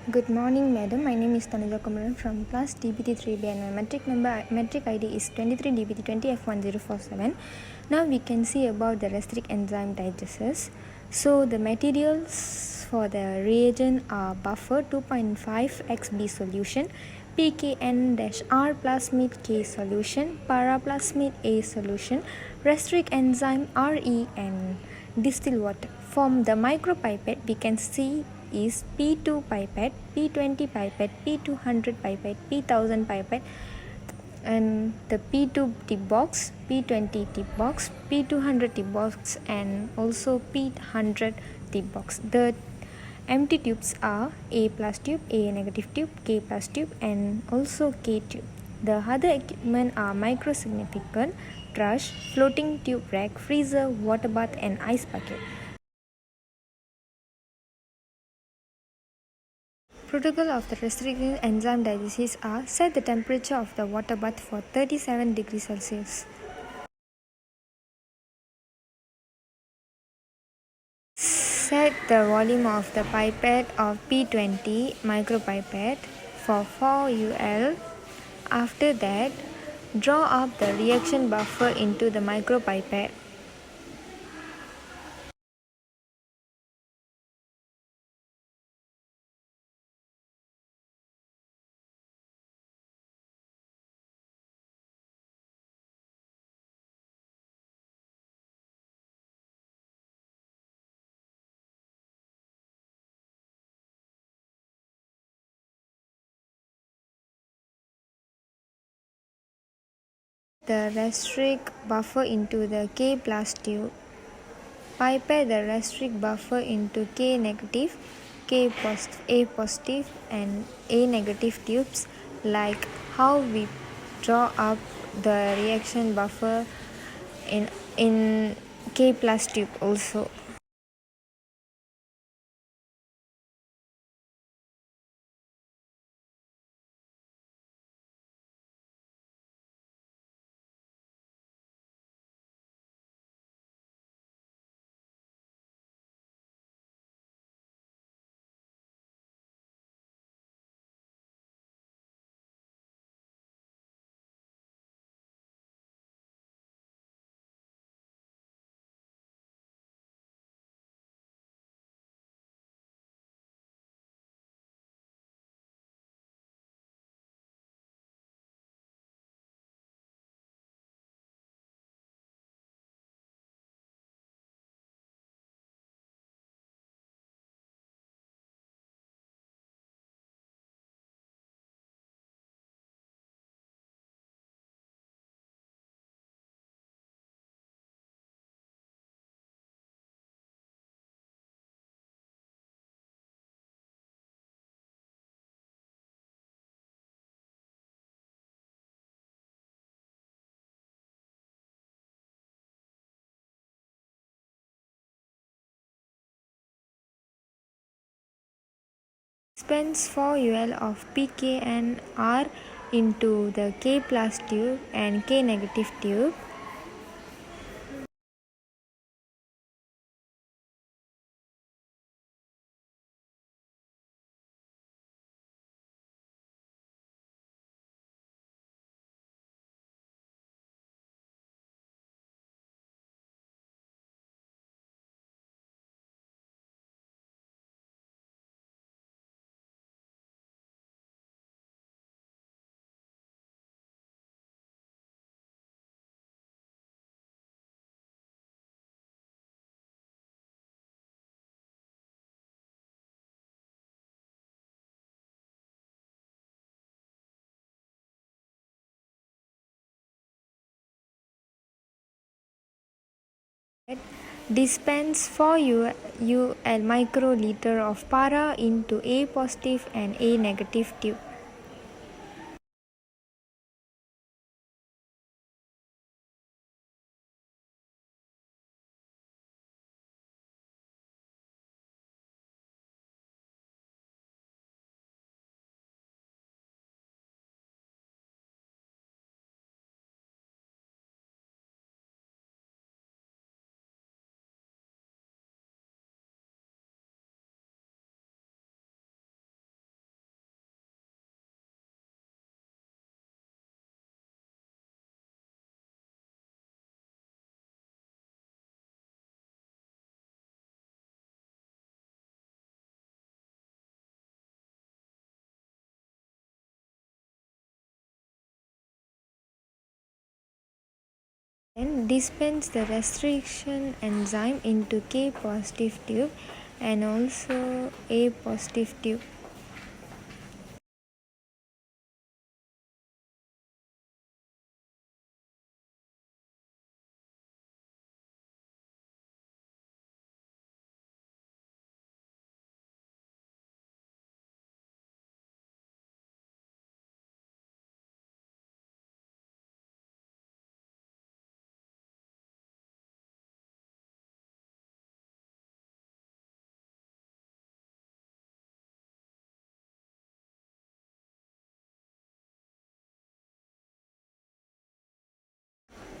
Good morning, madam. My name is Tanuja Kumaran from class DBT3B and my metric ID is 23DBT20F1047. Now we can see about the restrict enzyme digests. So the materials for the reagent are buffer 2.5 XB solution, PKN-R plasmid K solution, paraplasmid A solution, restrict enzyme RE and distilled water. From the micropipette we can see is P2 pipette, P20 pipette, P200 pipette, P1000 pipette, and the P2 tip box, P20 tip box, P200 tip box, and also P100 tip box. The empty tubes are A plus tube, A negative tube, K plus tube, and also K tube. The other equipment are microsignificant, brush, floating tube rack, freezer, water bath, and ice bucket. Protocol of the restricted enzyme dialysis are: set the temperature of the water bath for 37 degrees Celsius. Set the volume of the pipette of P20 micropipette for 4 UL. After that, draw up the reaction buffer into the micropipette. The restrict buffer into the K plus tube. Pipette the restrict buffer into K negative, A positive, and A negative tubes, like how we draw up the reaction buffer in K plus tube also. Dispense 4 UL of PKN-R into the K plus tube and K negative tube. Dispense 4 UL microliter of para into A positive and A negative tube. Then dispense the restriction enzyme into K positive tube and also A positive tube.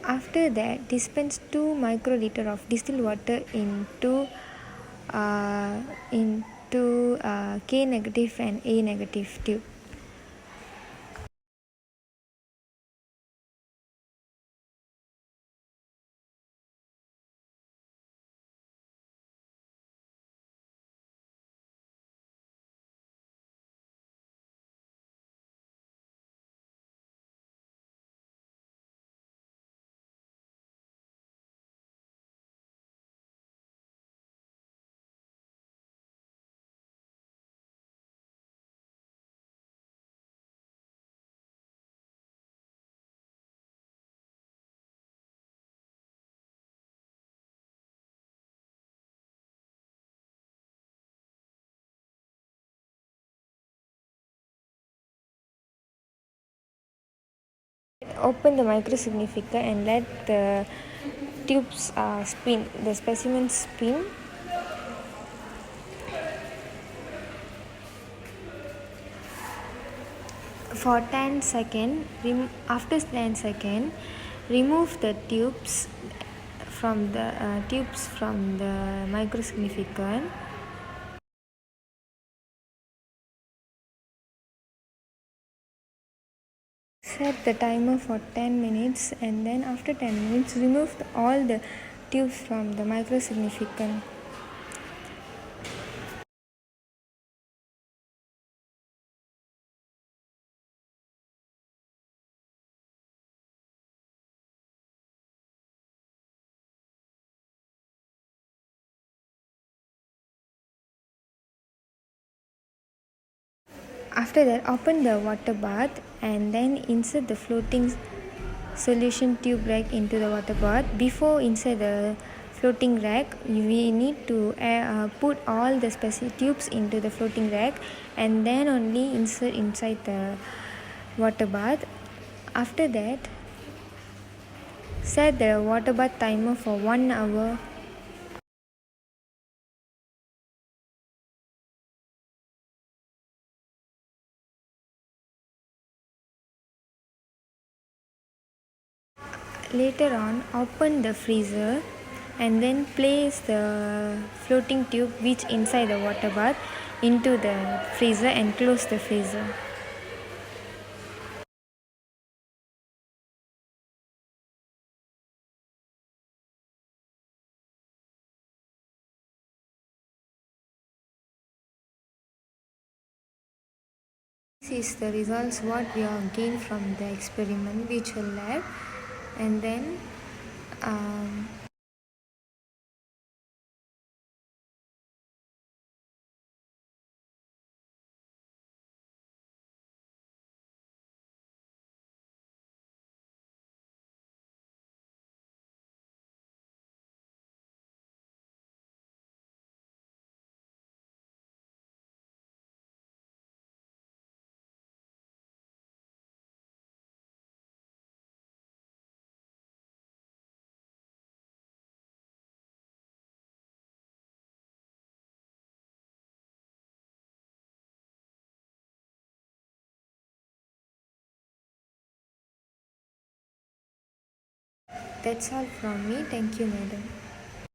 After that, dispense 2 microliter of distilled water uh, into K negative and A negative tube. Open the microsignifier and let the tubes spin, the specimen spin. For 10 seconds, after 10 seconds, remove the tubes from the microsignificant. Set the timer for 10 minutes and then after 10 minutes remove all the tubes from the microsignificant. After that, open the water bath and then insert the floating solution tube rack into the water bath. Before insert the floating rack, we need to put all the tubes into the floating rack and then only insert inside the water bath. After that, set the water bath timer for 1 hour. Later on, open the freezer and then place the floating tube which inside the water bath into the freezer and close the freezer. This is the results what we have gained from the experiment virtual lab, and then that's all from me. Thank you, madam.